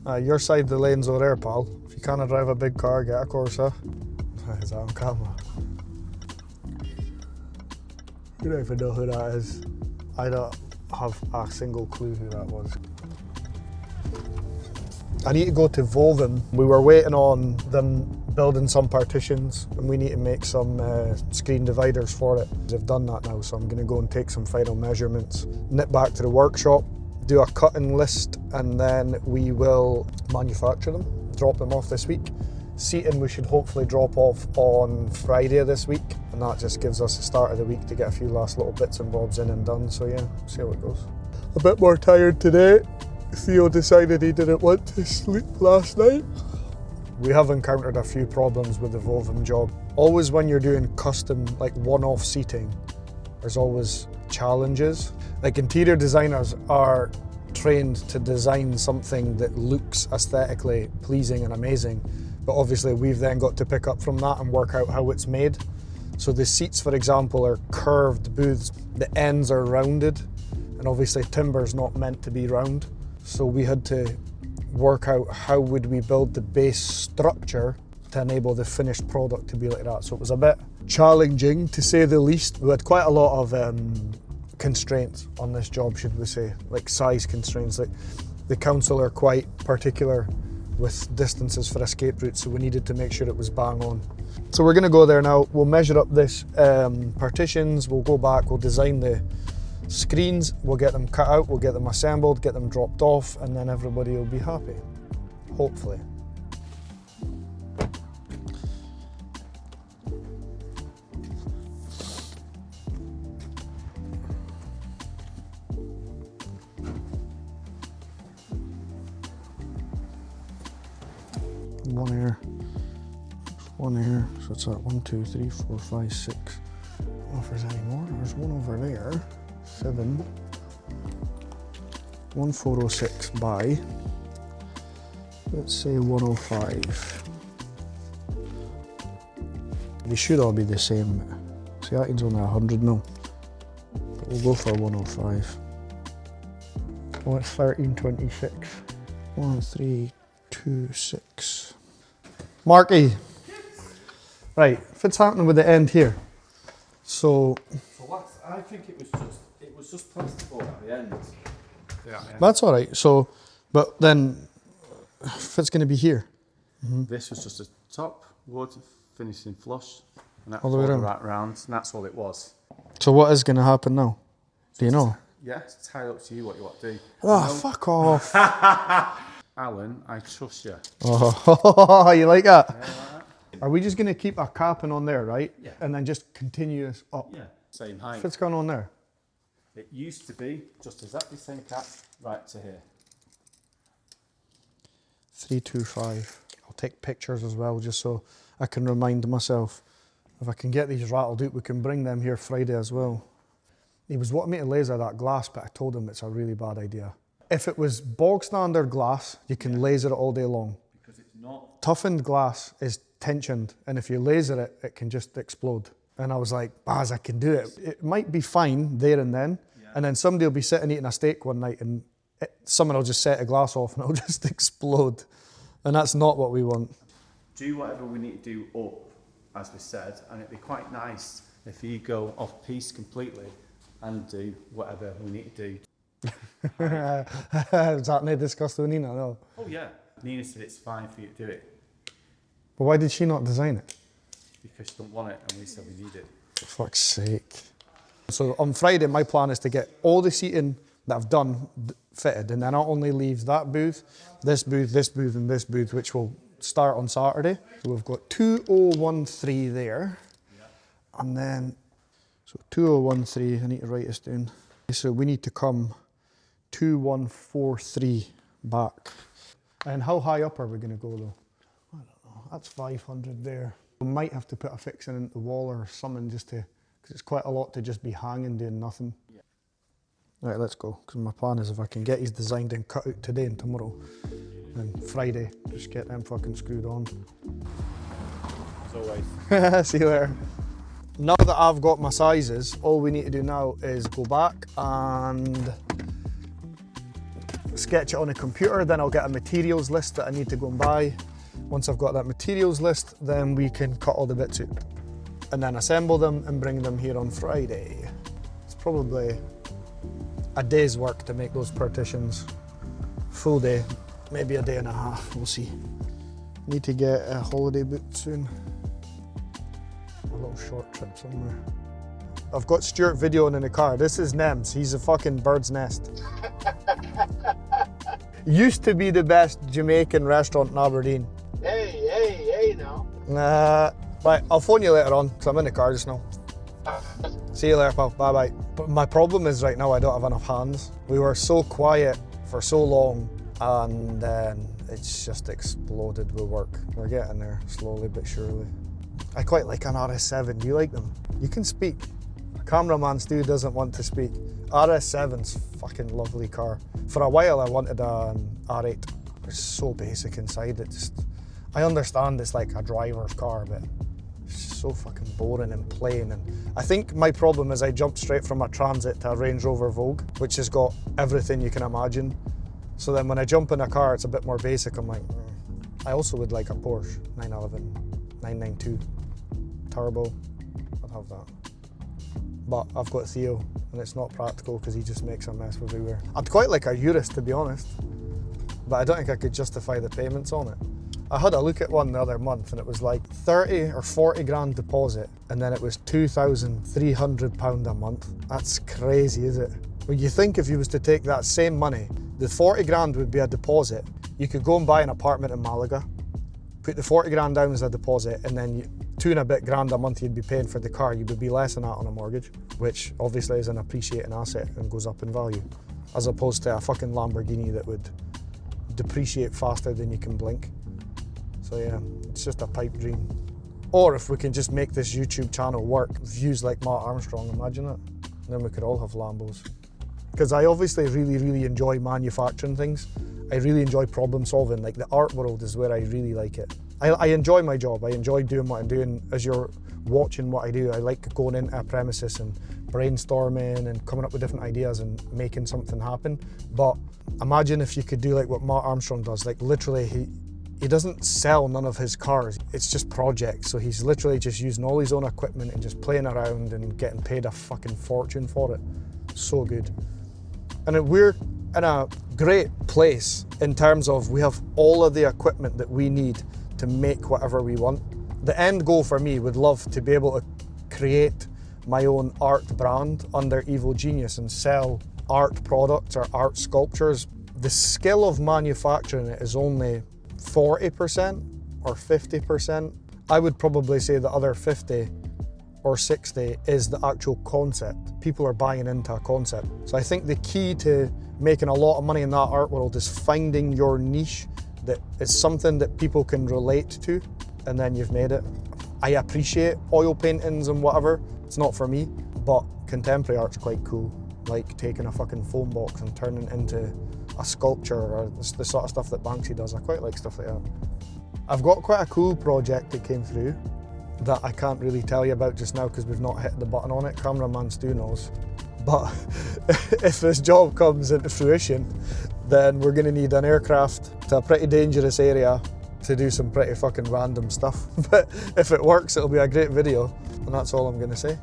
Your side of the lane's over there, pal. If you can't drive a big car, get a Corsa. Is that on camera? You don't even know who that is. I don't have a single clue who that was. I need to go to Vovem. We were waiting on them building some partitions and we need to make some screen dividers for it. They've done that now, so I'm going to go and take some final measurements, nip back to the workshop, do a cutting list, and then we will manufacture them, drop them off this week. Seating we should hopefully drop off on Friday of this week, and that just gives us the start of the week to get a few last little bits and bobs in and done, so yeah, see how it goes. A bit more tired today. Theo decided he didn't want to sleep last night. We have encountered a few problems with the Vovem job. Always when you're doing custom, like one-off seating, there's always challenges. Like interior designers are trained to design something that looks aesthetically pleasing and amazing, but obviously we've then got to pick up from that and work out how it's made. So the seats, for example, are curved booths. The ends are rounded, and obviously timber's not meant to be round. So we had to work out how would we build the base structure to enable the finished product to be like that. So it was a bit challenging, to say the least. We had quite a lot of constraints on this job, should we say, like size constraints. Like the council are quite particular with distances for escape routes, so we needed to make sure it was bang on. So we're going to go there now. We'll measure up this partitions. We'll go back. We'll design the screens, we'll get them cut out, we'll get them assembled, get them dropped off, and then everybody will be happy, hopefully. One here, so it's at 1, 2, 3, 4, 5, 6. I don't know if there's any more. There's one over there. 7. 1406 by, let's say 105. They should all be the same. See, that one's only 100 now, but we'll go for 105. Oh, it's 1326. 1326. Marky. Right, what's happening with the end here? So what? I think it was just plasterboard at the end. Yeah. That's all right. So, but then, if it's going to be here. This was just a top wood finishing flush, and that all the way around. Right round, and that's all it was. So what is going to happen now? Do you know? Yeah, it's entirely up to you what you want to do. Oh, fuck off. Alan, I trust you. Oh, you like that? Yeah, like that? Are we just going to keep our capping on there, right? Yeah. And then just continue this up? Yeah, same height. What's going on there? It used to be just exactly the same cap right to here. 325. I'll take pictures as well, just so I can remind myself. If I can get these rattled out, we can bring them here Friday as well. He was wanting me to laser that glass, but I told him it's a really bad idea. If it was bog standard glass, you can laser it all day long. Because it's not. Toughened glass is tensioned, and if you laser it, it can just explode. And I was like, Baz, I can do it. It might be fine there and then, and then somebody will be sitting eating a steak one night and someone will just set a glass off and it'll just explode. And that's not what we want. Do whatever we need to do up, as we said, and it'd be quite nice if you go off piece completely and do whatever we need to do. Is that not discussed with Nina? No. Oh yeah. Nina said it's fine for you to do it. But why did she not design it? Because she don't want it and we said we need it. For fuck's sake. So on Friday, my plan is to get all the seating that I've done fitted, and then I'll only leave that booth, this booth, this booth, and this booth, which will start on Saturday. So we've got 2013 there. Yeah. And then, so 2013, I need to write this down. So we need to come 2143 back. And how high up are we going to go though? I don't know, that's 500 there. We might have to put a fixing into the wall or something just to, because it's quite a lot to just be hanging doing nothing. Yeah. Right, let's go, because my plan is if I can get these designed and cut out today and tomorrow, and Friday, just get them fucking screwed on. As always. See you later. Now that I've got my sizes, all we need to do now is go back and sketch it on a computer, then I'll get a materials list that I need to go and buy. Once I've got that materials list, then we can cut all the bits out and then assemble them and bring them here on Friday. It's probably a day's work to make those partitions. Full day, maybe a day and a half, we'll see. Need to get a holiday booked soon. A little short trip somewhere. I've got Stuart videoing in the car. This is Nems, he's a fucking bird's nest. Used to be the best Jamaican restaurant in Aberdeen. Hey now. Right, I'll phone you later on, because I'm in the car just now. See you later, pal. Bye bye. But my problem is right now I don't have enough hands. We were so quiet for so long, and then it's just exploded with work. We're getting there, slowly but surely. I quite like an RS7. Do you like them? You can speak. Cameraman Stu doesn't want to speak. RS7's fucking lovely car. For a while I wanted an R8. It's so basic inside. I understand it's like a driver's car, but it's just so fucking boring and plain. And I think my problem is I jumped straight from a Transit to a Range Rover Vogue, which has got everything you can imagine. So then when I jump in a car, it's a bit more basic. I'm like, I also would like a Porsche 911, 992 turbo. I'd have that. But I've got Theo, and it's not practical because he just makes a mess everywhere. I'd quite like a Urus, to be honest, but I don't think I could justify the payments on it. I had a look at one the other month, and it was like 30 or 40 grand deposit, and then it was £2,300 a month. That's crazy, is it? Well, you think if you was to take that same money, the 40 grand would be a deposit. You could go and buy an apartment in Malaga, put the 40 grand down as a deposit, and then £2 and a bit grand a month you'd be paying for the car. You would be less than that on a mortgage, which obviously is an appreciating asset and goes up in value, as opposed to a fucking Lamborghini that would depreciate faster than you can blink. So yeah, it's just a pipe dream. Or if we can just make this YouTube channel work, views like Matt Armstrong, imagine it. Then we could all have Lambos. Because I obviously really enjoy manufacturing things. I really enjoy problem solving. Like the art world is where I really like it. I enjoy my job. I enjoy doing what I'm doing. As you're watching what I do, I like going into a premises and brainstorming and coming up with different ideas and making something happen. But imagine if you could do like what Matt Armstrong does. Like literally, he doesn't sell none of his cars. It's just projects. So he's literally just using all his own equipment and just playing around and getting paid a fucking fortune for it. So good. And we're in a great place in terms of we have all of the equipment that we need to make whatever we want. The end goal for me would love to be able to create my own art brand under Evil Genius and sell art products or art sculptures. The skill of manufacturing it is only 40% or 50%. I would probably say the other 50 or 60 is the actual concept. People are buying into a concept. So I think the key to making a lot of money in that art world is finding your niche that is something that people can relate to, and then you've made it. I appreciate oil paintings and whatever. It's not for me, but contemporary art's quite cool. Like taking a fucking foam box and turning it into a sculpture, or the sort of stuff that Banksy does. I quite like stuff like that. I've got quite a cool project that came through that I can't really tell you about just now because we've not hit the button on it. Cameraman Stu knows. But if this job comes into fruition, then we're going to need an aircraft to a pretty dangerous area to do some pretty fucking random stuff. But if it works, it'll be a great video, and that's all I'm going to say.